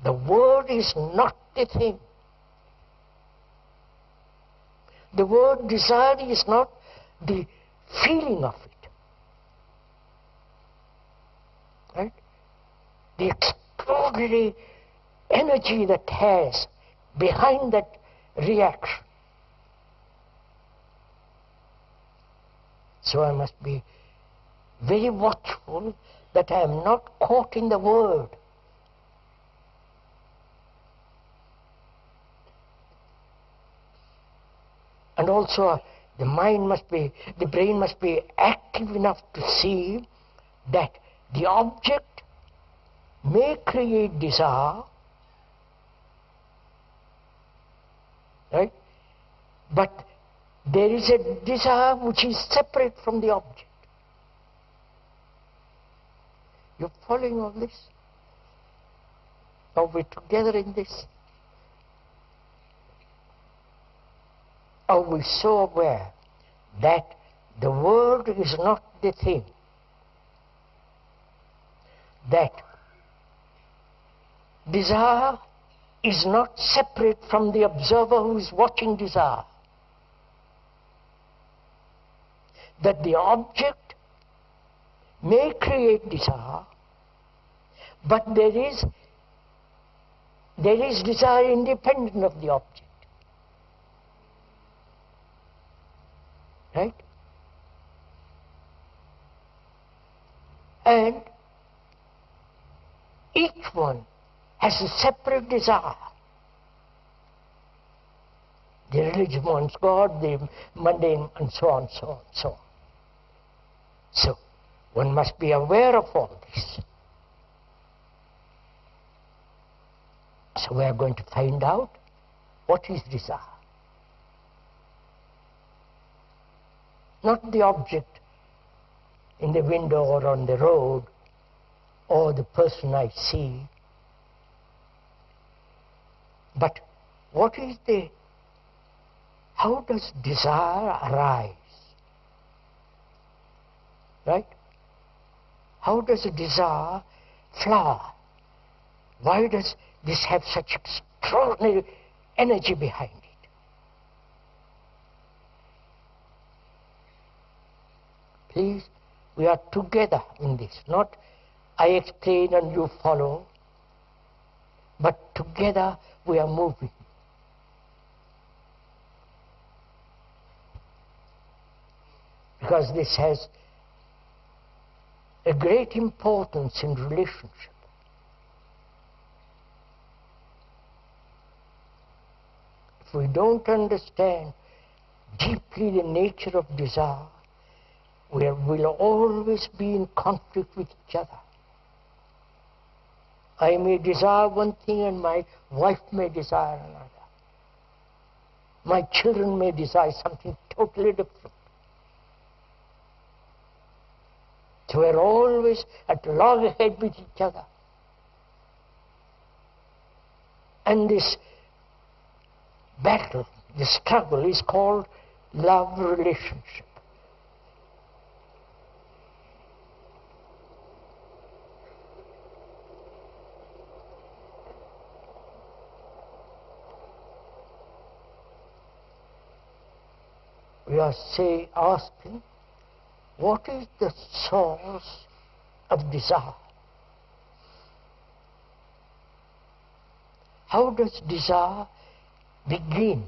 The word is not the thing. The word desire is not the feeling of it. Right? The extraordinary energy that has behind that reaction. So I must be very watchful that I am not caught in the word. And also the brain must be active enough to see that the object may create desire, right? But there is a desire which is separate from the object. You're following all this? Are we together in this? Are we so aware that the word is not the thing? That desire is not separate from the observer who is watching desire. That the object may create desire, but there is desire independent of the object. Right? And each one has a separate desire. The religious wants God, the mundane, and so on, so on, so on. So, one must be aware of all this. So we are going to find out what is desire. Not the object in the window or on the road or the person I see, but how does desire arise? Right? How does a desire flower? Why does this have such extraordinary energy behind it? Please, we are together in this. Not I explain and you follow, but together we are moving. Because this has a great importance in relationship. If we don't understand deeply the nature of desire, we will always be in conflict with each other. I may desire one thing and my wife may desire another. My children may desire something totally different. So we're always at loggerhead with each other. And this battle, this struggle is called love relationship. We are asking, what is the source of desire? How does desire begin?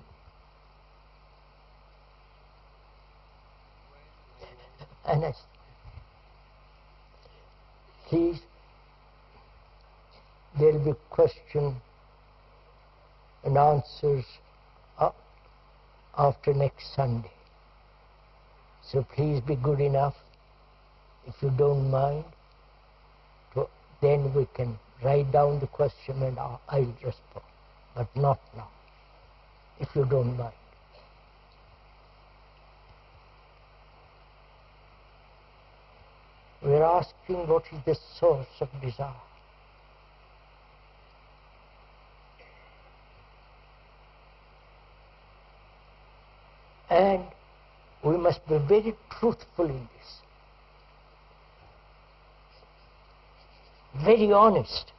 And please, there will be question and answers after next Sunday. So please be good enough, if you don't mind, then we can write down the question and I'll respond, but not now, if you don't mind. We are asking what is the source of desire. And we must be very truthful in this, very honest.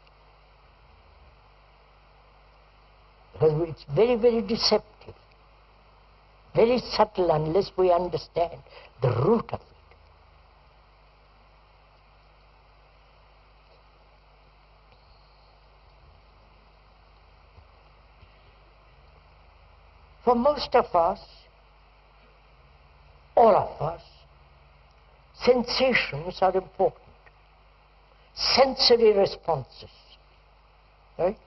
Because it's very, very deceptive, very subtle unless we understand the root of it. For most of us, all of us, sensations are important. Sensory responses, right?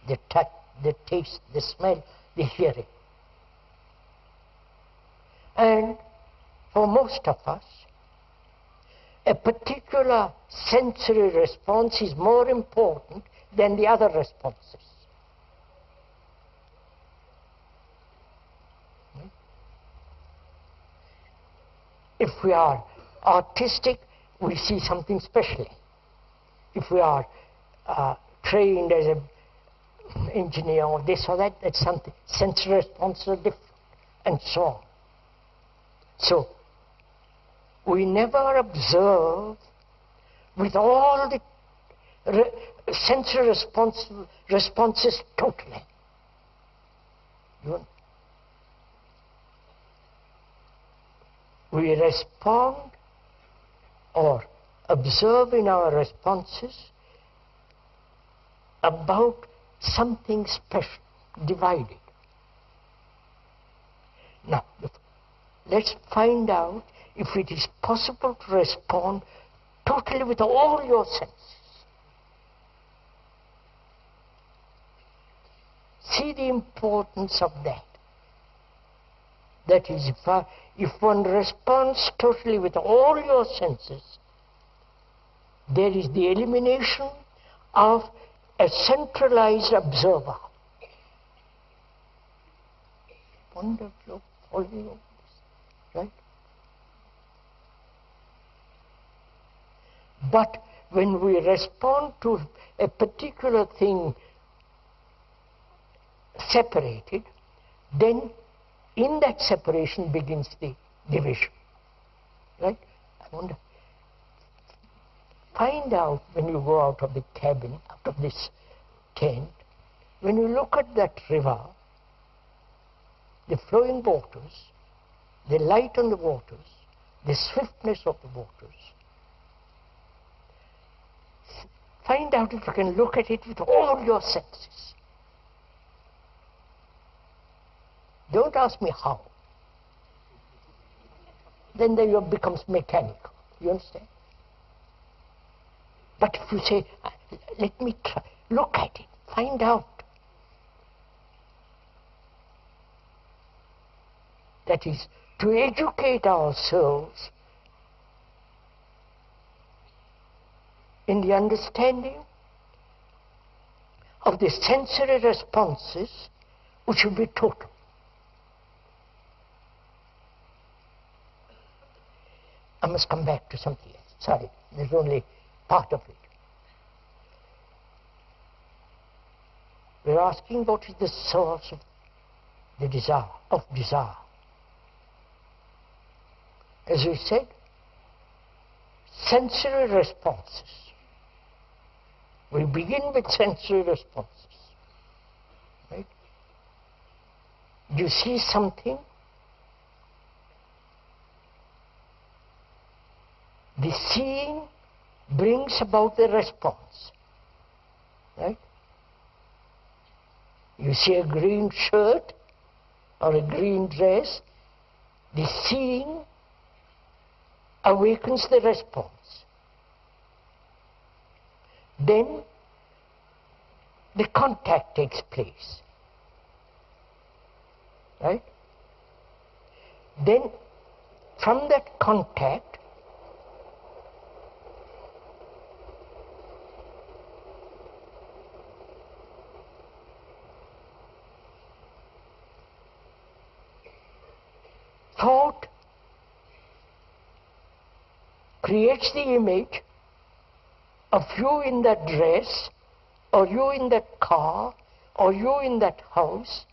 The touch, the taste, the smell, the hearing. And for most of us, a particular sensory response is more important than the other responses. If we are artistic, we see something special. If we are trained as an engineer or this or that, that's something. Sensory responses are different, and so on. So, we never observe with all the sensory responses totally. We respond or observe in our responses about something special, divided. Now, let's find out if it is possible to respond totally with all your senses. See the importance of that. That is, if one responds totally with all your senses, there is the elimination of a centralized observer. Wonderful, following all this, right? But when we respond to a particular thing separated, then in that separation begins the division. Right? I wonder, find out when you go out of the cabin, out of this tent, when you look at that river, the flowing waters, the light on the waters, the swiftness of the waters, find out if you can look at it with all your senses. Don't ask me how. Then it becomes mechanical. You understand? But if you say, let me try, look at it, find out. That is, to educate ourselves in the understanding of the sensory responses which will be total. I must come back to something else. Sorry, there's only part of it. We're asking what is the source of the desire, As we said, sensory responses. We begin with sensory responses. Right? You see something, the seeing brings about the response. Right? You see a green shirt or a green dress, the seeing awakens the response. Then the contact takes place. Right? Then from that contact, thought creates the image of you in that dress, or you in that car, or you in that house,